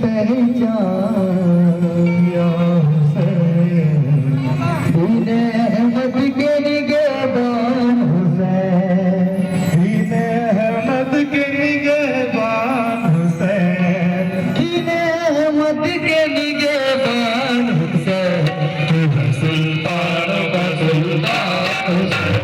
पहचान या हुसैन दीन अहमद के निगहबान हुसैन दीन अहमद के निगहबान हुसैन दीन अहमद के निगहबान हुसैन सुल्तान का सुल्तान हुसैन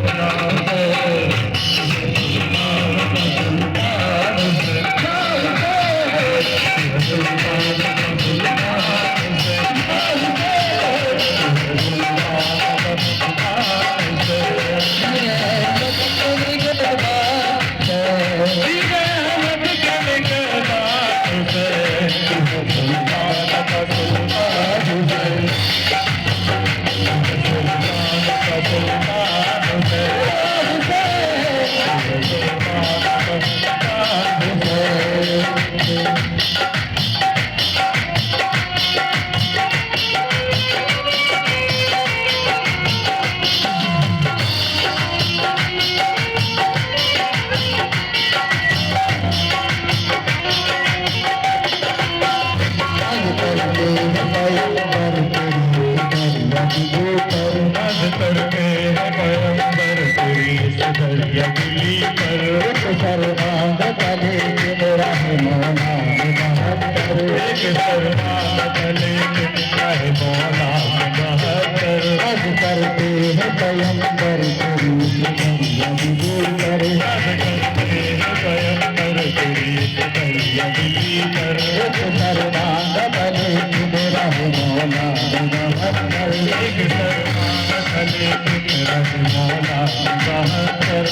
शर्मांद तले मेरा है मौला बहत्तर एक शर्मांद तले मेरा है मौला बहत्तर अज करते हैं पैगंबर तेरी कर अज करते हैं पैगंबर तेरी कर एक शर्मांद तले मेरा है मौला बहत्तर एक शर्मांद तले मेरा है मौला बहत्तर